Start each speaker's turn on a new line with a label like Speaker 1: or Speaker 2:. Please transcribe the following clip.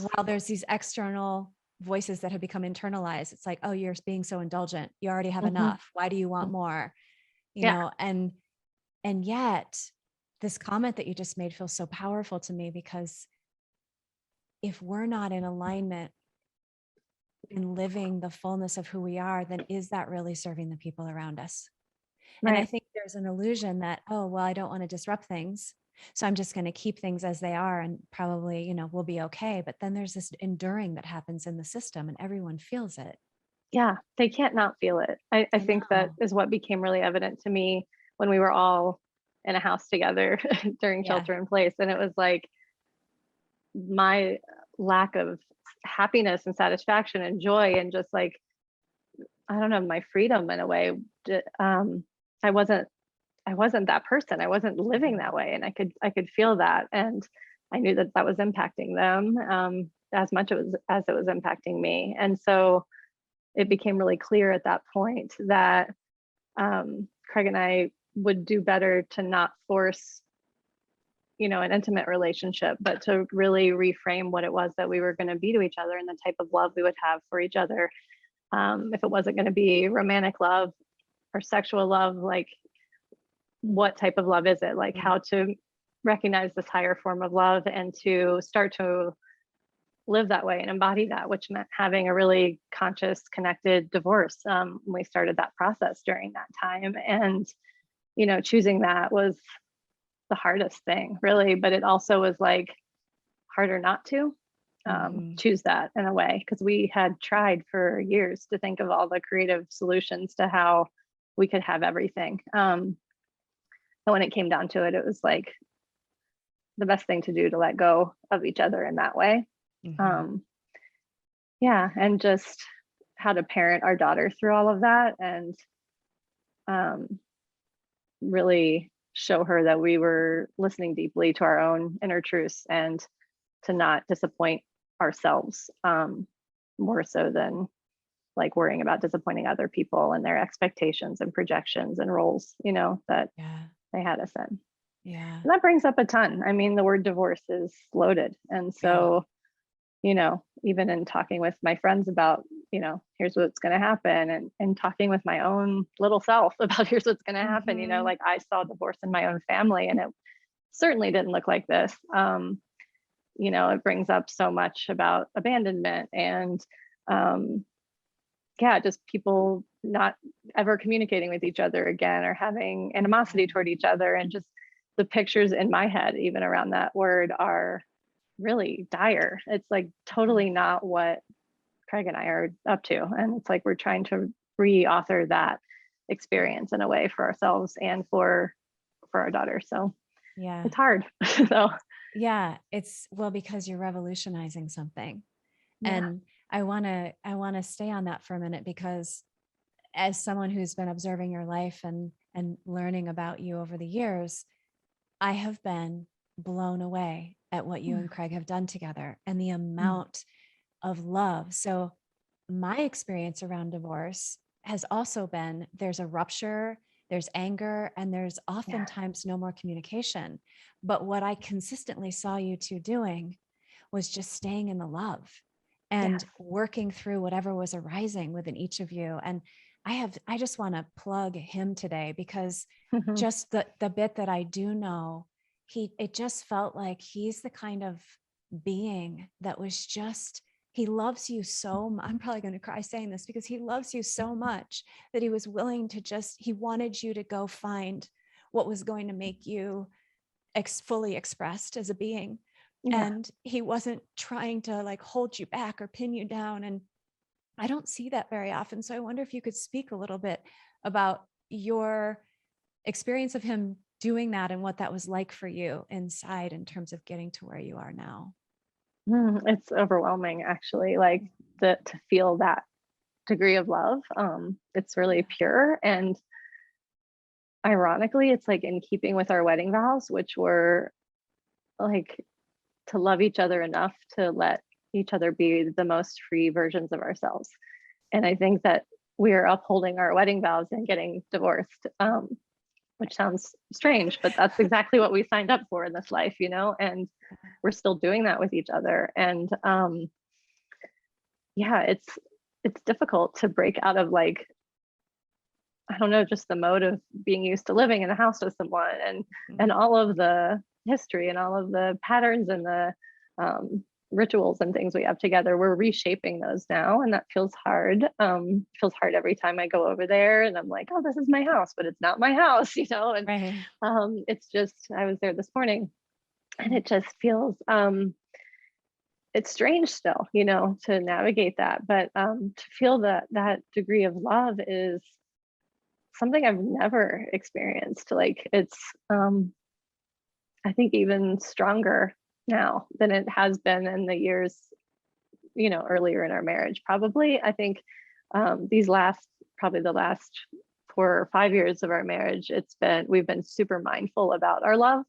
Speaker 1: while there's these external voices that have become internalized, it's like, oh, you're being so indulgent. You already have
Speaker 2: Mhm.
Speaker 1: enough. Why do you want more?
Speaker 2: Yeah.
Speaker 1: And yet this comment that you just made feels so powerful to me, because if we're not in alignment in living the fullness of who we are, then is that really serving the people around us? And I
Speaker 2: Right.
Speaker 1: think there's an illusion that, oh, well, I don't want to disrupt things, so I'm just going to keep things as they are and probably, we'll be okay. But then there's this enduring that happens in the system and everyone feels it.
Speaker 2: Yeah, they can't not feel it. I
Speaker 1: I
Speaker 2: think that
Speaker 1: know.
Speaker 2: is what became really evident to me when we were all in a house together during
Speaker 1: Yeah.
Speaker 2: shelter in place, and it was like my lack of happiness and satisfaction and joy and just like, I don't know, my freedom in a way. I wasn't I wasn't that person. I wasn't living
Speaker 1: Mhm.
Speaker 2: that way, and I could feel that, and I knew that that was impacting them as much as it was impacting me. And so it became really clear at that point that Craig and I would do better to not force, an intimate relationship, but to really reframe what it was that we were going to be to each other and the type of love we would have for each other. If it wasn't going to be romantic love or sexual love, like what type of love is it? Like
Speaker 1: Mm.
Speaker 2: how to recognize this higher form of love and to start to live that way and embody that, which meant having a really conscious, connected divorce. When we started that process during that time. And, choosing that was the hardest thing, really. But it also was like harder not to
Speaker 1: Mhm.
Speaker 2: choose that in a way, because we had tried for years to think of all the creative solutions to how we could have everything. But when it came down to it, it was like the best thing to do to let go of each other in that way.
Speaker 1: Mhm.
Speaker 2: Um, yeah, and just how to parent our daughter through all of that, and um, really show her that we were listening deeply to our own inner truths and to not disappoint ourselves, more so than like worrying about disappointing other people and their expectations and projections and roles, that
Speaker 1: Yeah.
Speaker 2: they had us in.
Speaker 1: Yeah.
Speaker 2: And that brings up a ton. I mean, the word divorce is loaded. And
Speaker 1: Yeah.
Speaker 2: so, even in talking with my friends about, here's what's going to happen, and talking with my own little self about here's what's going to happen,
Speaker 1: Mhm.
Speaker 2: like I saw divorce in my own family and it certainly didn't look like this. It brings up so much about abandonment and, um, yeah, just people not ever communicating with each other again or having animosity toward each other. And just the pictures in my head, even around that word, are really dire. It's like
Speaker 1: Yeah.
Speaker 2: totally not what Craig and I are up to. And it's like we're trying to re-author that experience in a way for ourselves and for our daughter. So
Speaker 1: Yeah.
Speaker 2: it's hard. So
Speaker 1: Yeah. It's, well, because you're revolutionizing something.
Speaker 2: yeah.
Speaker 1: And I want to stay on that for a minute, because as someone who's been observing your life and learning about you over the years, I have been blown away at what you and Craig have done together and the
Speaker 2: Mm.
Speaker 1: amount of love. So my experience around divorce has also been, there's a rupture, there's anger, and there's
Speaker 2: Yeah.
Speaker 1: oftentimes no more communication. But what I consistently saw you two doing was just staying in the love and
Speaker 2: Yes.
Speaker 1: working through whatever was arising within each of you. And I just want to plug him today, because just the bit that I do know, it just felt like he's the kind of being that was just, he loves you so much. I'm probably going to cry saying this, because he loves you so much that he was willing to just, he wanted you to go find what was going to make you fully expressed as a being.
Speaker 2: Yeah.
Speaker 1: And he wasn't trying to like hold you back or pin you down. And I don't see that very often. So I wonder if you could speak a little bit about your experience of him doing that and what that was like for you inside in terms of getting to where you are now.
Speaker 2: It's overwhelming, actually, like to feel that degree of love. It's really
Speaker 1: Yeah.
Speaker 2: pure, and ironically, it's like in keeping with our wedding vows, which were like to love each other enough to let each other be the most free versions of ourselves. And I think that we are upholding our wedding vows and getting divorced, which sounds strange, but that's exactly what we signed up for in this life, you know, and we're still doing that with each other. And yeah, it's difficult to break out of like, I don't know, just the mode of being used to living in a house with someone, and
Speaker 1: Mhm.
Speaker 2: all of the history and all of the patterns and the rituals and things we have together. We're reshaping those now, and that feels hard. Feels hard every time I go over there, and I'm like, oh, this is my house, but it's not my house, you know. And
Speaker 1: Right.
Speaker 2: it's just, I was there this morning, and
Speaker 1: Mm.
Speaker 2: it just feels it's strange still, you know, to navigate that, but to feel that degree of love is something I've never experienced. Like it's I think even stronger now than it has been in the years, you know, earlier in our marriage. Probably, I think these last, probably the last 4 or 5 years of our marriage, we've been super mindful about our love.